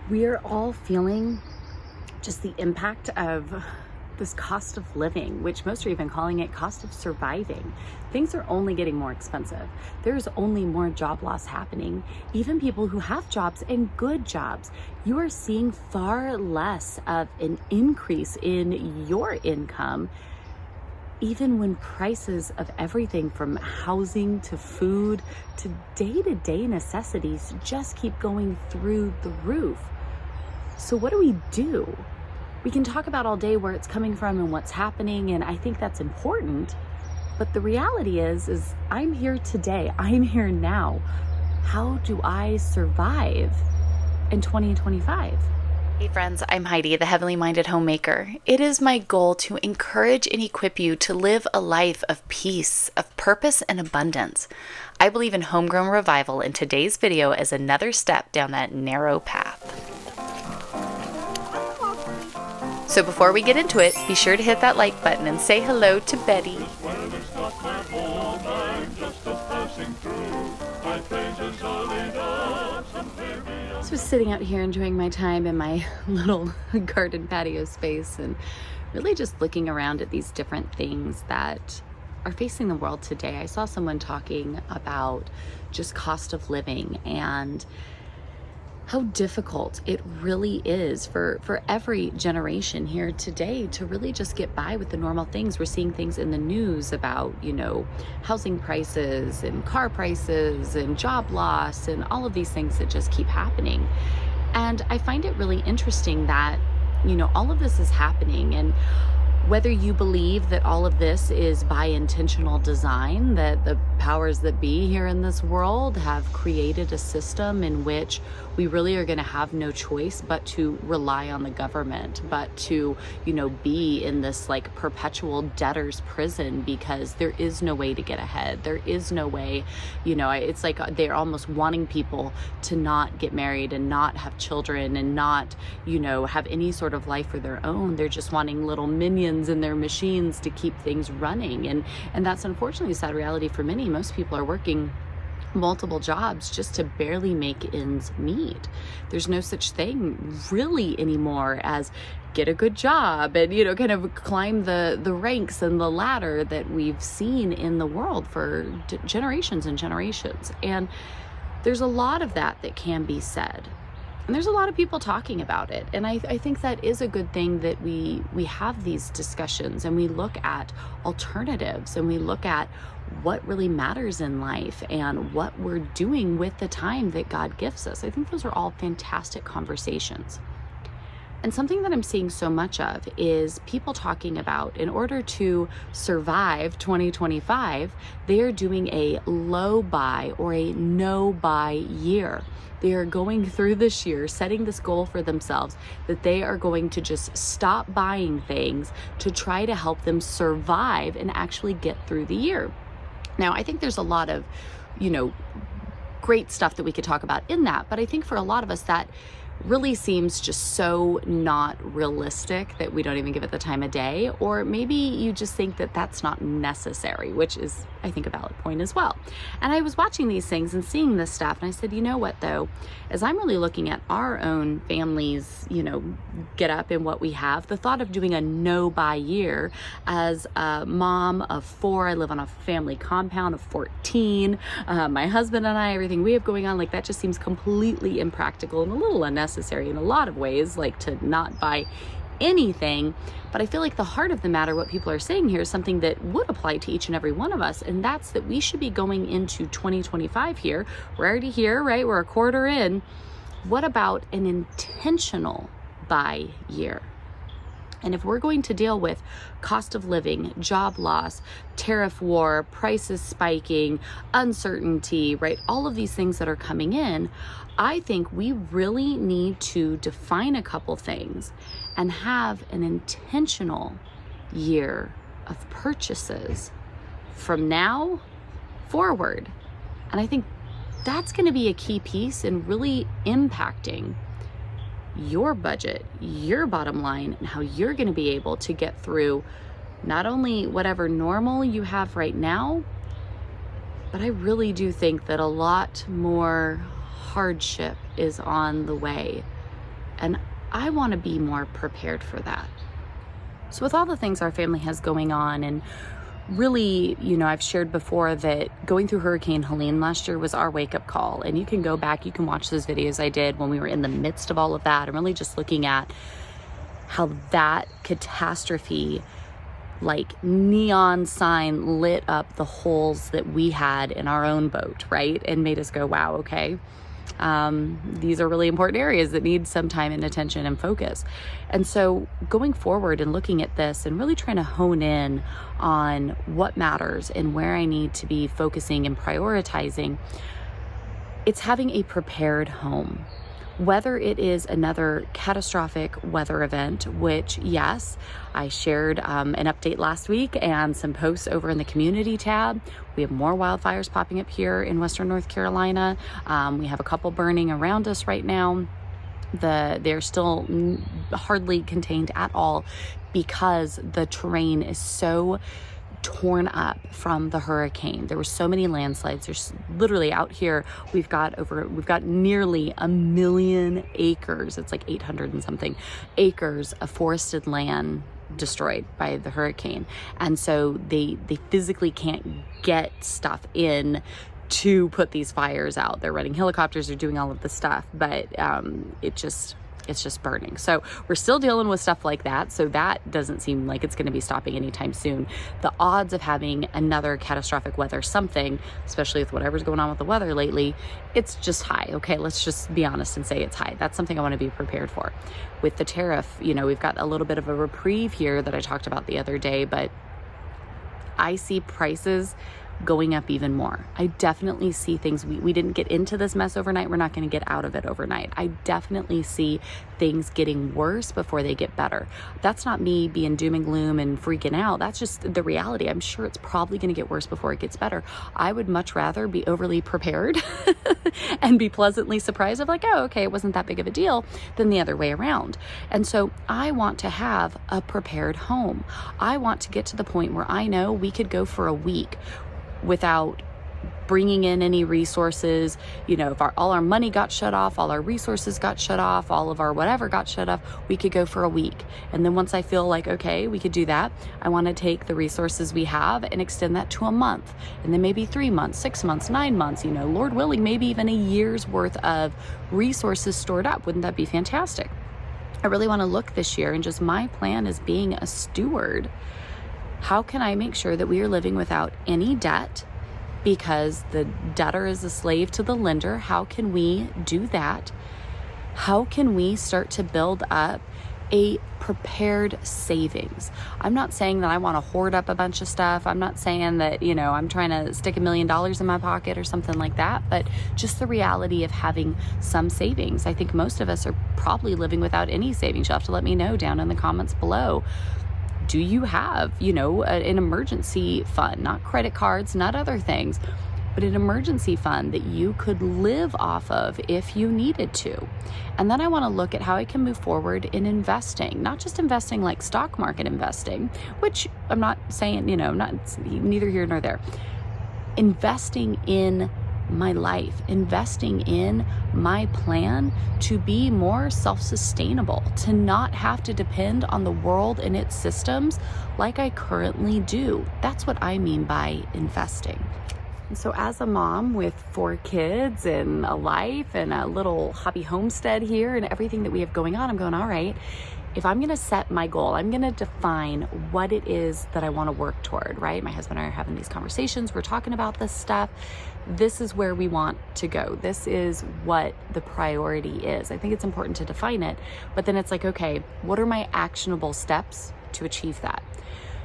We are all feeling just the impact of this cost of living, which most are even calling it cost of surviving. Things are only getting more expensive. There's only more job loss happening. Even people who have jobs and good jobs, you are seeing far less of an increase in your income, even when prices of everything from housing to food to day-to-day necessities just keep going through the roof. So what do we do? We can talk about all day where it's coming from and what's happening, and I think that's important. But the reality is I'm here today. I'm here now. How do I survive in 2025? Hey friends, I'm Heidi, the Heavenly Minded Homemaker. It is my goal to encourage and equip you to live a life of peace, of purpose, and abundance. I believe in homegrown revival, and today's video is another step down that narrow path. So before we get into it, be sure to hit that like button and say hello to Betty. I was sitting out here enjoying my time in my little garden patio space and really just looking around at these different things that are facing the world today. I saw someone talking about just cost of living and how difficult it really is for every generation here today to really just get by with the normal things. We're seeing things in the news about, housing prices and car prices and job loss and all of these things that just keep happening. And I find it really interesting that, all of this is happening, and whether you believe that all of this is by intentional design, that the powers that be here in this world have created a system in which we really are going to have no choice but to rely on the government, but to, be in this like perpetual debtor's prison because there is no way to get ahead. There is no way, it's like they're almost wanting people to not get married and not have children and not, have any sort of life of their own. They're just wanting little minions in their machines to keep things running. And that's unfortunately a sad reality for many. Most people are working multiple jobs just to barely make ends meet. There's no such thing really anymore as get a good job and, kind of climb the ranks and the ladder that we've seen in the world for generations and generations. And there's a lot of that can be said. And there's a lot of people talking about it. And I think that is a good thing that we have these discussions and we look at alternatives and we look at what really matters in life and what we're doing with the time that God gives us. I think those are all fantastic conversations. And something that I'm seeing so much of is people talking about, in order to survive 2025, they are doing a low buy or a no buy year. They are going through this year, setting this goal for themselves that they are going to just stop buying things to try to help them survive and actually get through the year. Now, I think there's a lot of, great stuff that we could talk about in that, but I think for a lot of us that really seems just so not realistic that we don't even give it the time of day, or maybe you just think that that's not necessary, which is, I think, a valid point as well. And I was watching these things and seeing this stuff, and I said, you know what though, as I'm really looking at our own families, get up and what we have, the thought of doing a no buy year as a mom of 4, I live on a family compound of 14, my husband and I, everything we have going on, like that just seems completely impractical and a little unnecessary in a lot of ways, like to not buy anything. But I feel like the heart of the matter, what people are saying here, is something that would apply to each and every one of us, and that's that we should be going into 2025 here. We're already here, right? We're a quarter in. What about an intentional buy year? And if we're going to deal with cost of living, job loss, tariff war, prices spiking, uncertainty, right? All of these things that are coming in, I think we really need to define a couple things and have an intentional year of purchases from now forward. And I think that's going to be a key piece in really impacting your budget, your bottom line, and how you're going to be able to get through not only whatever normal you have right now, but I really do think that a lot more hardship is on the way. And I want to be more prepared for that. So with all the things our family has going on, and really, I've shared before that going through Hurricane Helene last year was our wake-up call. And you can go back, you can watch those videos I did when we were in the midst of all of that, and really just looking at how that catastrophe, like neon sign, lit up the holes that we had in our own boat, right? And made us go, wow, okay. These are really important areas that need some time and attention and focus. And so going forward and looking at this and really trying to hone in on what matters and where I need to be focusing and prioritizing, it's having a prepared home. Whether it is another catastrophic weather event, which, yes, I shared an update last week and some posts over in the community tab. We have more wildfires popping up here in Western North Carolina. We have a couple burning around us right now. They're still hardly contained at all because the terrain is so torn up from the hurricane. There were so many landslides. There's literally out here, we've got nearly 1 million acres. It's like 800 and something acres of forested land destroyed by the hurricane. And so they physically can't get stuff in to put these fires out. They're running helicopters, they're doing all of the stuff, but it's just burning. So we're still dealing with stuff like that. So that doesn't seem like it's going to be stopping anytime soon. The odds of having another catastrophic weather something, especially with whatever's going on with the weather lately, it's just high. Okay, let's just be honest and say it's high. That's something I want to be prepared for. With the tariff, we've got a little bit of a reprieve here that I talked about the other day, but I see prices going up even more. I definitely see things. We didn't get into this mess overnight. We're not going to get out of it overnight. I definitely see things getting worse before they get better. That's not me being doom and gloom and freaking out. That's just the reality. I'm sure it's probably going to get worse before it gets better. I would much rather be overly prepared and be pleasantly surprised of like, oh, okay, it wasn't that big of a deal, than the other way around. And so I want to have a prepared home. I want to get to the point where I know we could go for a week without bringing in any resources. If all our money got shut off, all our resources got shut off, all of our whatever got shut off, we could go for a week. And then once I feel like, okay, we could do that, I want to take the resources we have and extend that to a month, and then maybe 3 months, 6 months, 9 months, Lord willing, maybe even a year's worth of resources stored up. Wouldn't that be fantastic? I really want to look this year, and just my plan is being a steward. How can I make sure that we are living without any debt because the debtor is a slave to the lender? How can we do that? How can we start to build up a prepared savings? I'm not saying that I want to hoard up a bunch of stuff. I'm not saying that, I'm trying to stick $1 million in my pocket or something like that, but just the reality of having some savings. I think most of us are probably living without any savings. You'll have to let me know down in the comments below. Do you have, an emergency fund, not credit cards, not other things, but an emergency fund that you could live off of if you needed to? And then I want to look at how I can move forward in investing, not just investing like stock market investing, which I'm not saying, not neither here nor there. Investing in my life, investing in my plan to be more self-sustainable, to not have to depend on the world and its systems like I currently do. That's what I mean by investing. And so as a mom with 4 kids and a life and a little hobby homestead here and everything that we have going on, I'm going, all right, if I'm going to set my goal, I'm going to define what it is that I want to work toward, right? My husband and I are having these conversations. We're talking about this stuff. This is where we want to go. This is what the priority is. I think it's important to define it, but then it's like, okay, what are my actionable steps to achieve that?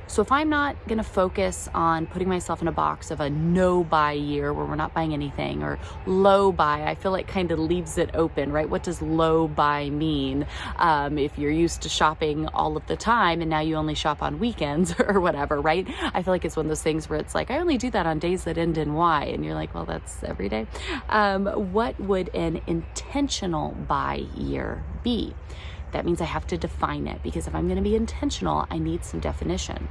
So if I'm not going to focus on putting myself in a box of a no buy year where we're not buying anything, or low buy, I feel like kind of leaves it open, right? What does low buy mean? If you're used to shopping all of the time and now you only shop on weekends or whatever, right? I feel like it's one of those things where it's like, I only do that on days that end in Y. And you're like, well, that's every day. What would an intentional buy year be? That means I have to define it, because if I'm going to be intentional, I need some definition.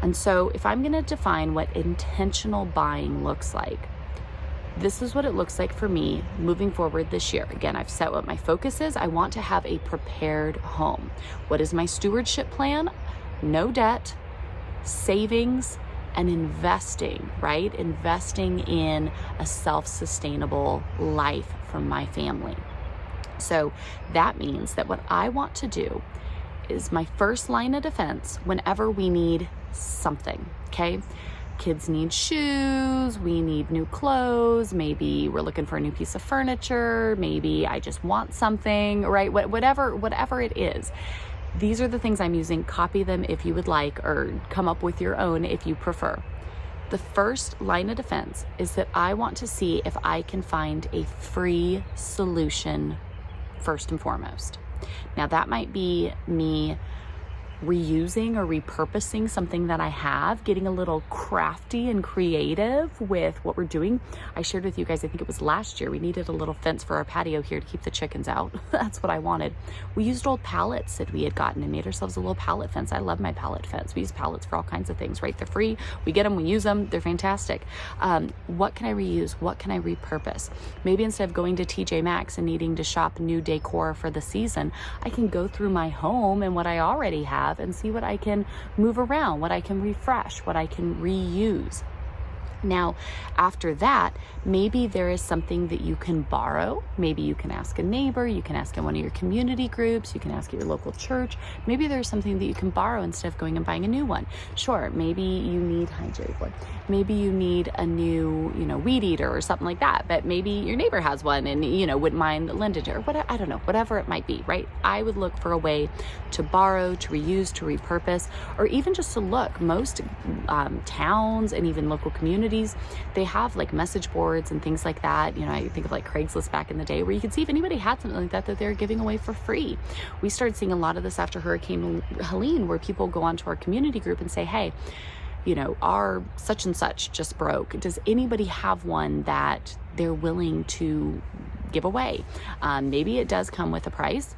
And so if I'm going to define what intentional buying looks like, This is what it looks like for me moving forward this year. Again, I've set what my focus is. I want to have a prepared home. What is my stewardship plan? No debt, savings, and investing, right? Investing in a self-sustainable life for my family. So that means that what I want to do is my first line of defense whenever we need something, okay? Kids need shoes, we need new clothes, maybe we're looking for a new piece of furniture, maybe I just want something, right? Whatever it is. These are the things I'm using. Copy them if you would like, or come up with your own if you prefer. The first line of defense is that I want to see if I can find a free solution first and foremost. Now that might be me reusing or repurposing something that I have, getting a little crafty and creative with what we're doing. I shared with you guys, I think it was last year, we needed a little fence for our patio here to keep the chickens out. That's what I wanted. We used old pallets that we had gotten and made ourselves a little pallet fence. I love my pallet fence. We use pallets for all kinds of things, right? They're free. We get them, we use them. They're fantastic. What can I reuse? What can I repurpose? Maybe instead of going to TJ Maxx and needing to shop new decor for the season, I can go through my home and what I already have and see what I can move around, what I can refresh, what I can reuse. Now, after that, maybe there is something that you can borrow. Maybe you can ask a neighbor, you can ask in one of your community groups, you can ask at your local church. Maybe there's something that you can borrow instead of going and buying a new one. Sure, maybe you need, hi Jerry Boy, maybe you need a new, weed eater or something like that, but maybe your neighbor has one and, wouldn't mind lending it, or what, I don't know, whatever it might be, right? I would look for a way to borrow, to reuse, to repurpose, or even just to look. Most towns and even local communities, they have like message boards and things like that. I think of like Craigslist back in the day, where you could see if anybody had something like that they're giving away for free. We started seeing a lot of this after Hurricane Helene, where people go onto our community group and say, hey, our such and such just broke. Does anybody have one that they're willing to give away? Maybe it does come with a price.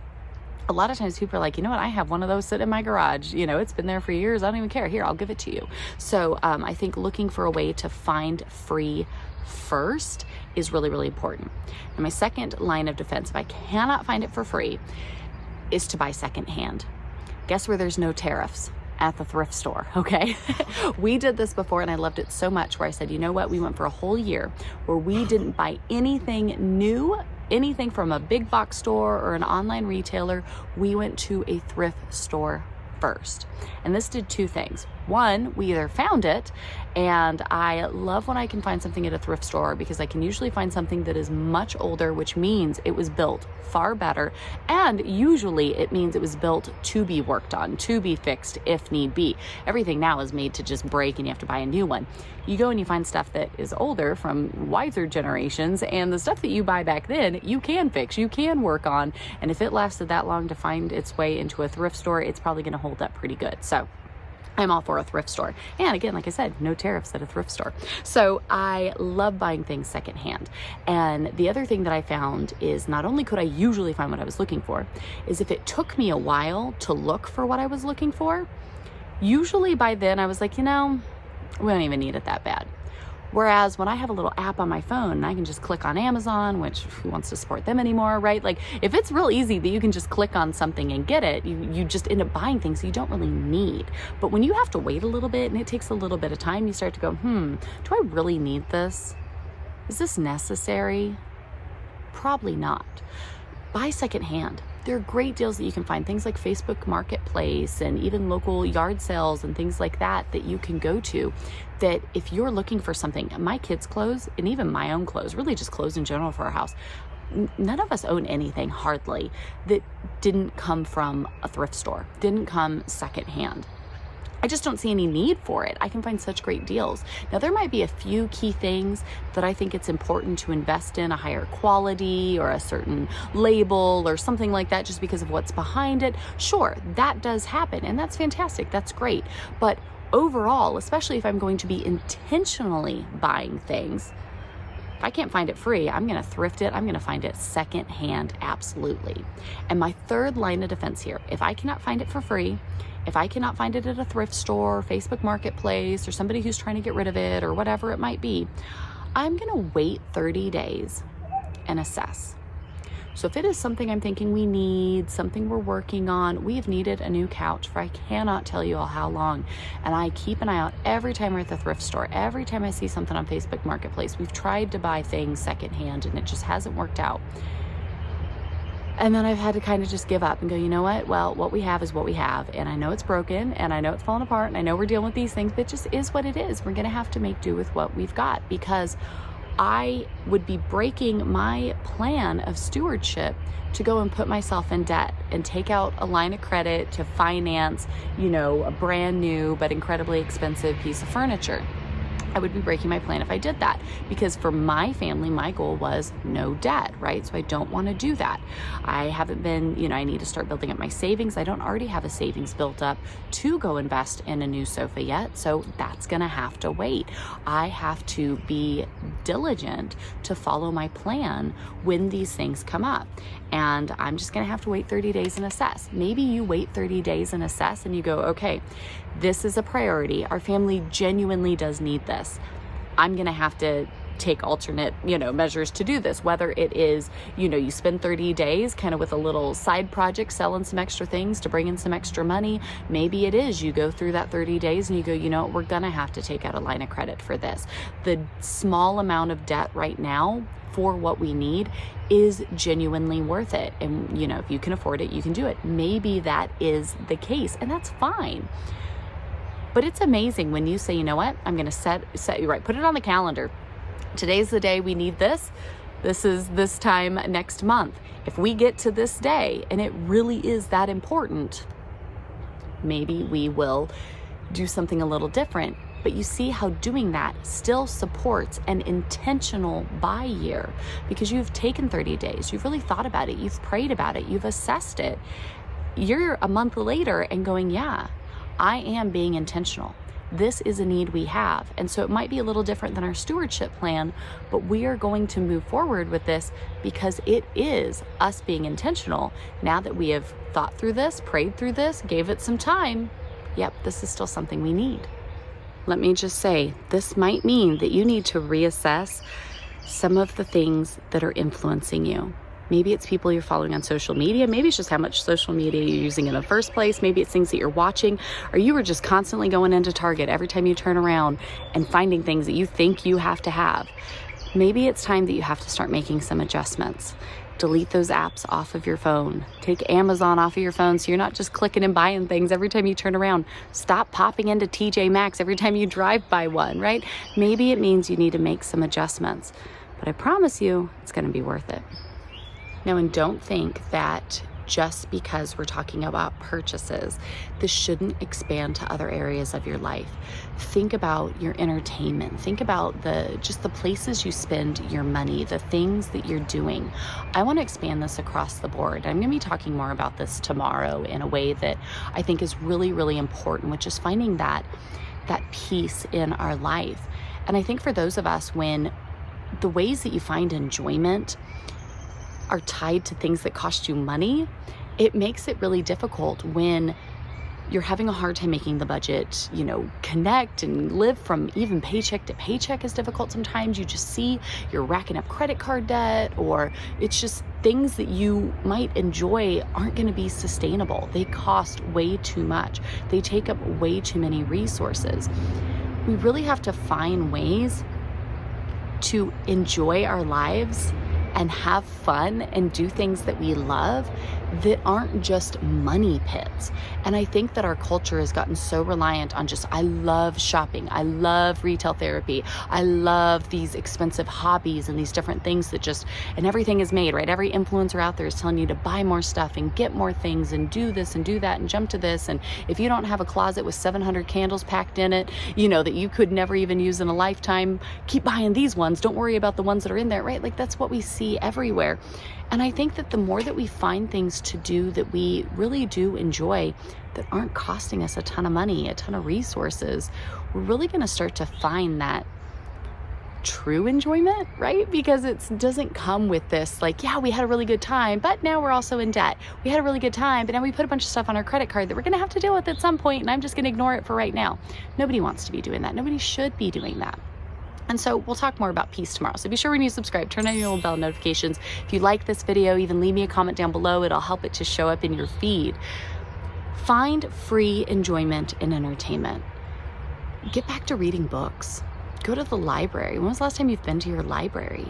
A lot of times people are like, I have one of those sit in my garage. It's been there for years. I don't even care. Here, I'll give it to you. So I think looking for a way to find free first is really, really important. And my second line of defense, if I cannot find it for free, is to buy secondhand. Guess where there's no tariffs? At the thrift store, okay? We did this before and I loved it so much, where I said, you know what? We went for a whole year where we didn't buy anything new, anything from a big box store or an online retailer. We went to a thrift store first. And this did two things. One, we either found it, and I love when I can find something at a thrift store, because I can usually find something that is much older, which means it was built far better. And usually it means it was built to be worked on, to be fixed if need be. Everything now is made to just break and you have to buy a new one. You go and you find stuff that is older from wiser generations, and the stuff that you buy back then, you can fix, you can work on. And if it lasted that long to find its way into a thrift store, it's probably going to hold up pretty good. So I'm all for a thrift store. And again, like I said, no tariffs at a thrift store. So I love buying things secondhand. And the other thing that I found is, not only could I usually find what I was looking for, is if it took me a while to look for what I was looking for, usually by then I was like, we don't even need it that bad. Whereas when I have a little app on my phone and I can just click on Amazon, which who wants to support them anymore, right? Like, if it's real easy that you can just click on something and get it, you just end up buying things you don't really need. But when you have to wait a little bit and it takes a little bit of time, you start to go, do I really need this? Is this necessary? Probably not. Buy secondhand. There are great deals that you can find, things like Facebook Marketplace and even local yard sales and things like that you can go to, that if you're looking for something, my kids' clothes and even my own clothes, really just clothes in general for our house, none of us own anything hardly that didn't come from a thrift store, didn't come secondhand. I just don't see any need for it. I can find such great deals. Now, there might be a few key things that I think it's important to invest in, a higher quality or a certain label or something like that, just because of what's behind it. Sure, that does happen, and that's fantastic. That's great. But overall, especially if I'm going to be intentionally buying things, if I can't find it free, I'm going to thrift it. I'm going to find it secondhand, absolutely. And my third line of defense here, if I cannot find it for free, if I cannot find it at a thrift store, Facebook Marketplace, or somebody who's trying to get rid of it or whatever it might be, I'm going to wait 30 days and assess. So if it is something I'm thinking we need, something we're working on, we have needed a new couch for I cannot tell you all how long. And I keep an eye out every time we're at the thrift store, every time I see something on Facebook Marketplace. We've tried to buy things secondhand and it just hasn't worked out. And then I've had to kind of just give up and go, you know what? Well, what we have is what we have. And I know it's broken and I know it's falling apart and I know we're dealing with these things, but it just is what it is. We're going to have to make do with what we've got, because I would be breaking my plan of stewardship to go and put myself in debt and take out a line of credit to finance, a brand new but incredibly expensive piece of furniture. I would be breaking my plan if I did that, because for my family, my goal was no debt, right? So I don't want to do that. I haven't been, I need to start building up my savings. I don't already have a savings built up to go invest in a new sofa yet. So that's going to have to wait. I have to be diligent to follow my plan when these things come up. And I'm just going to have to wait 30 days and assess. Maybe you wait 30 days and assess and you go, okay, this is a priority. Our family genuinely does need this. I'm going to have to take alternate, measures to do this, whether it is, you spend 30 days kind of with a little side project, selling some extra things to bring in some extra money. Maybe it is you go through that 30 days and you go, we're going to have to take out a line of credit for this. The small amount of debt right now for what we need is genuinely worth it. And, if you can afford it, you can do it. Maybe that is the case, and that's fine. But it's amazing when you say, you know what, I'm going to set you right, put it on the calendar. Today's the day we need this. This is this time next month. If we get to this day and it really is that important, maybe we will do something a little different. But you see how doing that still supports an intentional buy year, because you've taken 30 days, you've really thought about it, you've prayed about it, you've assessed it. You're a month later and going, yeah, I am being intentional. This is a need we have. And so it might be a little different than our stewardship plan, but we are going to move forward with this because it is us being intentional. Now that we have thought through this, prayed through this, gave it some time, yep, this is still something we need. Let me just say, this might mean that you need to reassess some of the things that are influencing you. Maybe it's people you're following on social media. Maybe it's just how much social media you're using in the first place. Maybe it's things that you're watching, or you are just constantly going into Target every time you turn around and finding things that you think you have to have. Maybe it's time that you have to start making some adjustments. Delete those apps off of your phone. Take Amazon off of your phone so you're not just clicking and buying things every time you turn around. Stop popping into TJ Maxx every time you drive by one, right? Maybe it means you need to make some adjustments, but I promise you it's going to be worth it. Now, and don't think that just because we're talking about purchases, this shouldn't expand to other areas of your life. Think about your entertainment. Think about the places you spend your money, the things that you're doing. I want to expand this across the board. I'm going to be talking more about this tomorrow in a way that I think is really, really important, which is finding that peace in our life. And I think for those of us, when the ways that you find enjoyment are tied to things that cost you money, it makes it really difficult when you're having a hard time making the budget, connect and live from even paycheck to paycheck is difficult sometimes. You just see you're racking up credit card debt, or it's just things that you might enjoy aren't going to be sustainable. They cost way too much. They take up way too many resources. We really have to find ways to enjoy our lives and have fun and do things that we love that aren't just money pits. And I think that our culture has gotten so reliant on just, I love shopping, I love retail therapy, I love these expensive hobbies and these different things that and everything is made, right? Every influencer out there is telling you to buy more stuff and get more things and do this and do that and jump to this. And if you don't have a closet with 700 candles packed in it, that you could never even use in a lifetime, keep buying these ones. Don't worry about the ones that are in there, right? Like that's what we see everywhere. And I think that the more that we find things to do that we really do enjoy, that aren't costing us a ton of money, a ton of resources, we're really going to start to find that true enjoyment, right? Because it doesn't come with this like, yeah, we had a really good time, but now we're also in debt. We had a really good time, but now we put a bunch of stuff on our credit card that we're going to have to deal with at some point, and I'm just going to ignore it for right now. Nobody wants to be doing that. Nobody should be doing that. And so we'll talk more about peace tomorrow. So be sure when you subscribe, turn on your little bell notifications. If you like this video, even leave me a comment down below. It'll help it to show up in your feed. Find free enjoyment in entertainment. Get back to reading books. Go to the library. When was the last time you've been to your library?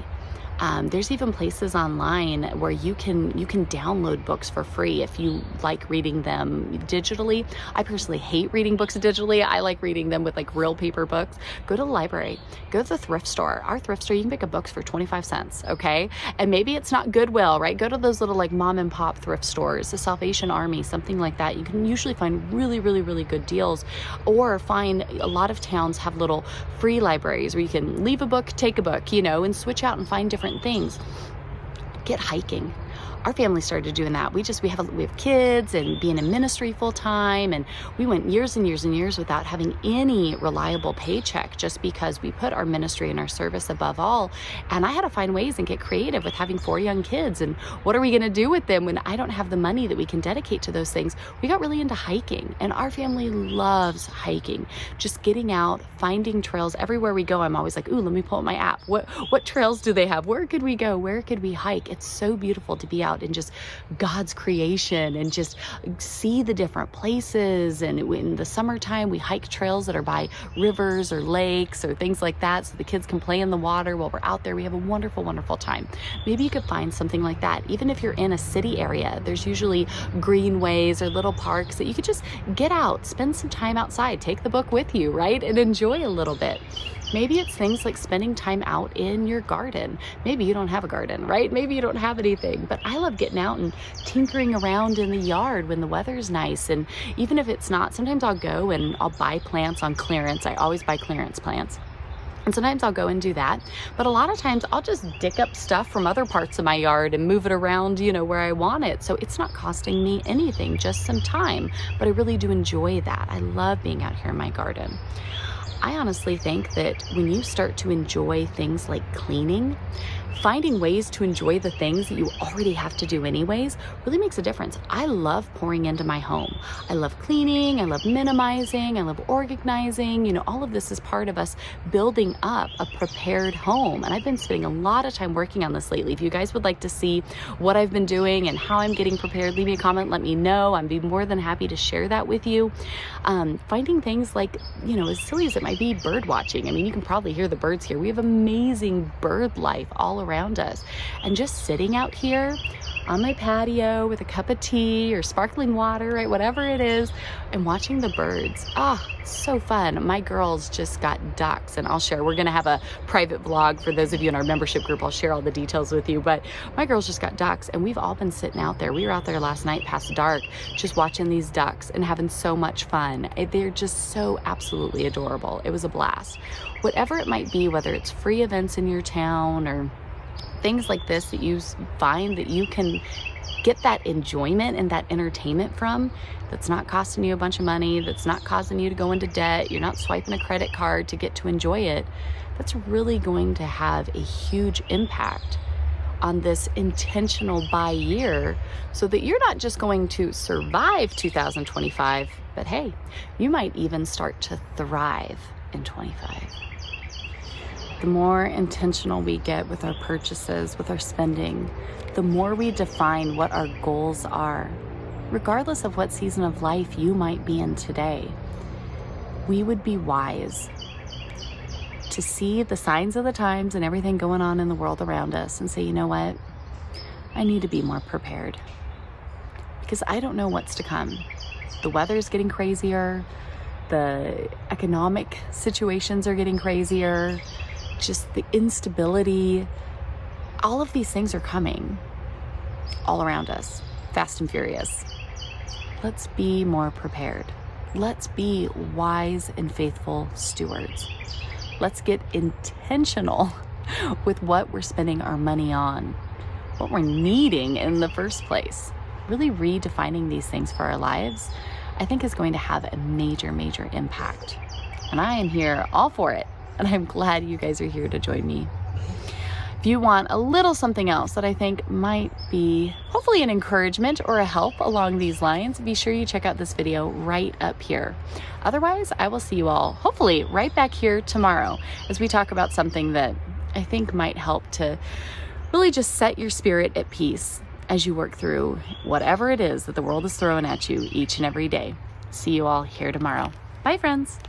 There's even places online where you can download books for free if you like reading them digitally. I personally hate reading books digitally. I like reading them with like real paper books. Go to the library. Go to the thrift store. Our thrift store, you can pick up books for 25 cents, okay? And maybe it's not Goodwill, right? Go to those little like mom and pop thrift stores, the Salvation Army, something like that. You can usually find really, really, really good deals, or find a lot of towns have little free libraries where you can leave a book, take a book, you know, and switch out and find different things. Get hiking. Our family started doing that. We have kids and being in ministry full time, and we went years and years and years without having any reliable paycheck just because we put our ministry and our service above all. And I had to find ways and get creative with having 4 young kids, and what are we going to do with them when I don't have the money that we can dedicate to those things? We got really into hiking, and our family loves hiking. Just getting out, finding trails everywhere we go. I'm always like, ooh, let me pull up my app. What trails do they have? Where could we go? Where could we hike? It's so beautiful to be out and just God's creation and just see the different places. And in the summertime, we hike trails that are by rivers or lakes or things like that, so the kids can play in the water while we're out there. We have a wonderful, wonderful time. Maybe you could find something like that. Even if you're in a city area, there's usually greenways or little parks that you could just get out, spend some time outside, take the book with you, right? And enjoy a little bit. Maybe it's things like spending time out in your garden. Maybe you don't have a garden, right? Maybe you don't have anything, but I love getting out and tinkering around in the yard when the weather's nice. And even if it's not, sometimes I'll go and I'll buy plants on clearance. I always buy clearance plants. And sometimes I'll go and do that. But a lot of times I'll just dig up stuff from other parts of my yard and move it around, you know, where I want it. So it's not costing me anything, just some time. But I really do enjoy that. I love being out here in my garden. I honestly think that when you start to enjoy things like cleaning, finding ways to enjoy the things that you already have to do anyways really makes a difference. I love pouring into my home. I love cleaning, I love minimizing, I love organizing. You know, all of this is part of us building up a prepared home. And I've been spending a lot of time working on this lately. If you guys would like to see what I've been doing and how I'm getting prepared, leave me a comment, let me know. I'd be more than happy to share that with you. Finding things like, you know, as silly as it might be, bird watching. I mean, you can probably hear the birds here. We have amazing bird life all around us. And just sitting out here on my patio with a cup of tea or sparkling water, right, whatever it is, and watching the birds. It's so fun. My girls just got ducks, and I'll share. We're going to have a private vlog for those of you in our membership group. I'll share all the details with you, but my girls just got ducks, and we've all been sitting out there. We were out there last night past dark just watching these ducks and having so much fun. They're just so absolutely adorable. It was a blast. Whatever it might be, whether it's free events in your town or things like this that you find that you can get that enjoyment and that entertainment from, that's not costing you a bunch of money, that's not causing you to go into debt, you're not swiping a credit card to get to enjoy it, that's really going to have a huge impact on this intentional buy year, so that you're not just going to survive 2025, but hey, you might even start to thrive in 25. The more intentional we get with our purchases, with our spending, the more we define what our goals are, regardless of what season of life you might be in today. We would be wise to see the signs of the times and everything going on in the world around us and say, you know what? I need to be more prepared, because I don't know what's to come. The weather's getting crazier. The economic situations are getting crazier. Just the instability, all of these things are coming all around us, fast and furious. Let's be more prepared. Let's be wise and faithful stewards. Let's get intentional with what we're spending our money on, what we're needing in the first place. Really redefining these things for our lives, I think, is going to have a major, major impact. And I am here all for it. And I'm glad you guys are here to join me. If If you want a little something else that I think might be hopefully an encouragement or a help along these lines, be sure you check out this video right up here. Otherwise, I will see you all hopefully right back here tomorrow as we talk about something that I think might help to really just set your spirit at peace as you work through whatever it is that the world is throwing at you each and every day. See you all here tomorrow. Bye, friends.